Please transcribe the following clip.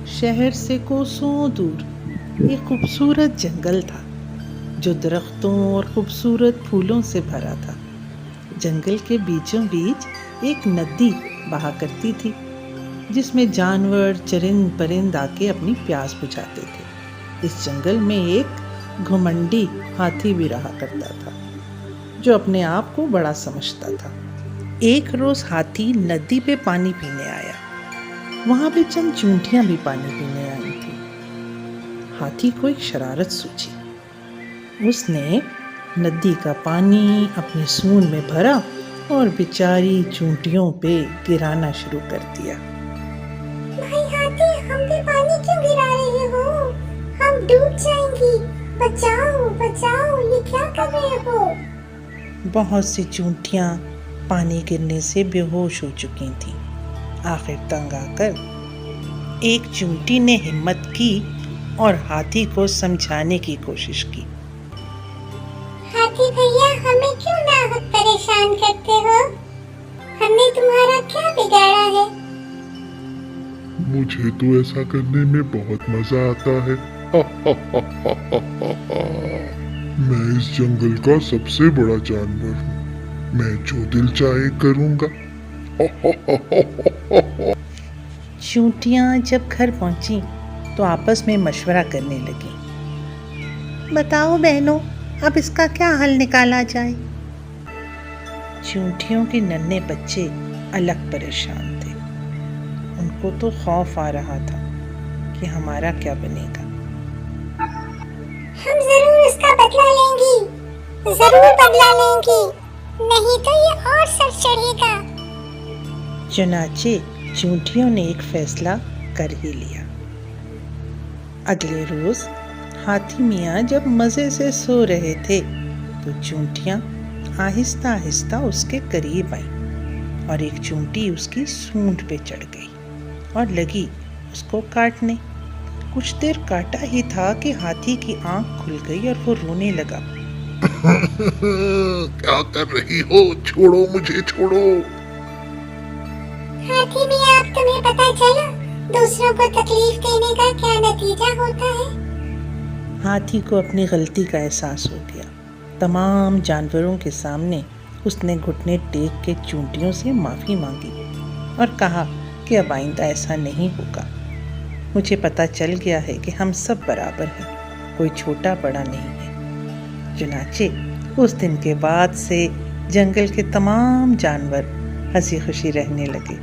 शहर से कोसों दूर एक खूबसूरत जंगल था जो दरख्तों और खूबसूरत फूलों से भरा था। जंगल के बीचों बीच एक नदी बहा करती थी जिसमें जानवर चरिंद परिंद आके अपनी प्यास बुझाते थे। इस जंगल में एक घुमंडी हाथी भी रहा करता था जो अपने आप को बड़ा समझता था। एक रोज हाथी नदी पे पानी पीने आया। वहां पे चंद चूंटियां भी पानी पीने आई थी। हाथी को एक शरारत सूझी। उसने नदी का पानी अपनी सूंड में भरा और बेचारी चूंटियों पे गिराना शुरू कर दिया। भाई हाथी, हम पे पानी क्यों गिरा रहे हो? हम डूब जाएंगी। बचाओ बचाओ, ये क्या कर रहे हो? बहुत सी चूंटियां पानी गिरने से बेहोश हो चुकी थीं। आखिर तंग आकर एक चूंटी ने हिम्मत की और हाथी को समझाने की कोशिश की। हाथी भैया, हमें क्यों नाहक परेशान करते हो? हमने तुम्हारा क्या बिगाड़ा है? मुझे तो ऐसा करने में बहुत मजा आता है। मैं इस जंगल का सबसे बड़ा जानवर हूँ। मैं जो दिल चाहे करूँगा। चूंटियां जब घर पहुंची तो आपस में मशवरा करने लगी। बताओ बहनों, अब इसका क्या हल निकाला जाए? चूंटियों के नन्हे बच्चे अलग परेशान थे। उनको तो खौफ आ रहा था कि हमारा क्या बनेगा। हम जरूर इसका बदला लेंगी, जरूर बदला लेंगी, नहीं तो ये और सर चढ़ेगा। चुनाचे चूंटियों ने एक फैसला कर ही लिया। अगले रोज हाथी मियाँ जब मजे से सो रहे थे तो चूंटियां आहिस्ता आहिस्ता उसके करीब आईं और एक चूंटी उसकी सूंड पे चढ़ गई और लगी उसको काटने। कुछ देर काटा ही था कि हाथी की आंख खुल गई और वो रोने लगा। क्या कर रही हो? छोड़ो मुझे, छोड़ो। हाथी भैया, अब तुम्हें पता चला दूसरों को तकलीफ देने का क्या नतीजा होता है? हाथी को अपनी गलती का एहसास हो गया। तमाम जानवरों के सामने उसने घुटने टेक के चूंटियों से माफ़ी मांगी और कहा कि अब आइंदा ऐसा नहीं होगा। मुझे पता चल गया है कि हम सब बराबर हैं, कोई छोटा बड़ा नहीं है। चुनाचे उस दिन के बाद से जंगल के तमाम जानवर हंसी खुशी रहने लगे।